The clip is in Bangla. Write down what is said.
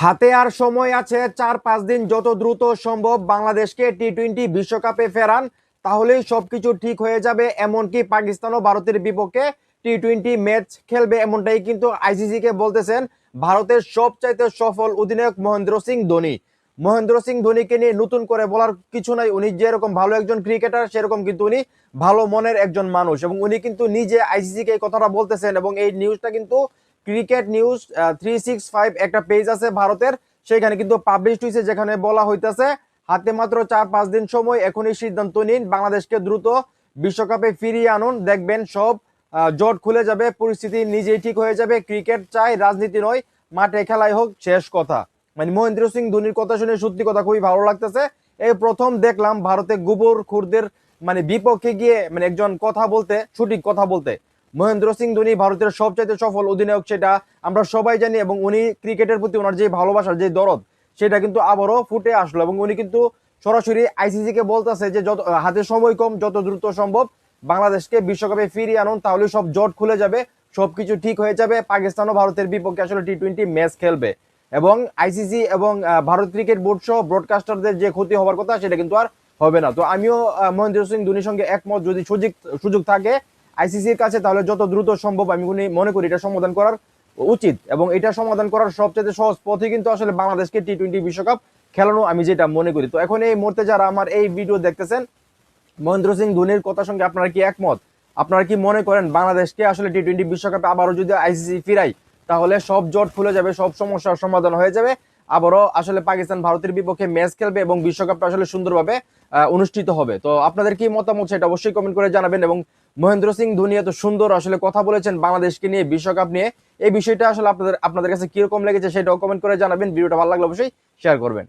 হাতে আর সময় আছে 4-5 দিন, যত দ্রুত সম্ভব বাংলাদেশকে টি-20 বিশ্বকাপে ফেরান, তাহলেই সবকিছু ঠিক হয়ে যাবে। এমনকি পাকিস্তান ও ভারতের বিপক্ষে টি-20 ম্যাচ খেলবে, এমনটাই কিন্তু আইসিসি কে বলতেছেন ভারতের সবচাইতে সফল অধিনায়ক মহেন্দ্র সিং ধোনি। মহেন্দ্র সিং ধোনিকে নিয়ে নতুন করে বলার কিছু নাই। উনি যেরকম ভালো একজন ক্রিকেটার, সেরকম কিন্তু উনি ভালো মনের একজন মানুষ, এবং উনি কিন্তু নিজে আইসিসি কে এই কথাটা বলতেছেন। এবং এই নিউজটা কিন্তু ক্রিকেট নিউজ 365 একটা পেজ আছে ভারতের, সেখানে কিন্তু পাবলিশ হয়েছে, যেখানে বলা হইতেছে হাতে মাত্র 4-5 দিন সময়, এখনই সিদ্ধান্ত নিন, বাংলাদেশকে দ্রুত বিশ্বকাপে ফিরিয়ে আনুন, দেখবেন সব জট খুলে যাবে, পরিস্থিতি নিজেই ঠিক হয়ে যাবে। ক্রিকেট চাই, রাজনীতি নয়, মাঠে খেলাই হোক, শেষ কথা। মানে মহেন্দ্র সিং ধোনির কথা শুনে সত্যি কথা খুবই ভালো লাগতেছে। এই প্রথম দেখলাম ভারতে গোবর খুরদের মানে বিপক্ষে গিয়ে মানে একজন কথা বলতে, সঠিক কথা বলতে। মহেন্দ্র সিং ধোনি ভারতের সবচাইতে সফল অধিনায়ক, সেটা আমরা সবাই জানি, এবং উনি ক্রিকেটের প্রতি ওনার যে ভালোবাসার যে দরদ, সেটা কিন্তু আবারও ফুটে আসলো। এবং উনি কিন্তু সরাসরি আইসিসি কে বলতেছে যে যত হাতে সময় কম, যত দ্রুত সম্ভব বাংলাদেশকে বিশ্বকাপে ফিরিয়ে আনুন, তাহলে সব জট খুলে যাবে, সবকিছু ঠিক হয়ে যাবে। পাকিস্তান ও ভারতের বিপক্ষে আসলে টি-20 ম্যাচ খেলবে, এবং আইসিসি এবং ভারত ক্রিকেট বোর্ড সহ ব্রডকাস্টারদের যে ক্ষতি হওয়ার কথা, সেটা কিন্তু আর হবে না। তো আমিও মহেন্দ্র সিং ধোনির সঙ্গে একমত, যদি সুযোগ থাকে আইসিসির কাছে, তাহলে যত দ্রুত সম্ভব আমি মনে করি এটা সমাধান করার উচিত। এবং এটা সমাধান করার সবচেয়ে সহজ পথই কিন্তু আসলে বাংলাদেশকে টি-20 বিশ্বকাপ খেলানো, আমি যেটা মনে করি। তো এখন এই মুহূর্তে যারা আমার এই ভিডিও দেখতেছেন, মহেন্দ্র সিং ধোনির কথার সঙ্গে আপনারা কি একমত? আপনারা কি মনে করেন বাংলাদেশকে আসলে টি-20 বিশ্বকাপে আবারও যদি আইসিসি ফিরাই, তাহলে সব জট খুলে যাবে, সব সমস্যার সমাধান হয়ে যাবে, আবারও আসলে পাকিস্তান ভারতের বিপক্ষে ম্যাচ খেলবে, এবং বিশ্বকাপটা আসলে সুন্দরভাবে অনুষ্ঠিত হবে? তো আপনাদের কি মতামত সেটা অবশ্যই কমেন্ট করে জানাবেন। এবং মহেন্দ্র সিং ধোনি এত সুন্দর আসলে কথা বলেছেন বাংলাদেশকে নিয়ে, বিশ্বকাপ নিয়ে, এই বিষয়টা আসলে আপনাদের কাছে কিরকম লেগেছে সেটাও কমেন্ট করে জানাবেন। ভিডিওটা ভালো লাগলে অবশ্যই শেয়ার করবেন।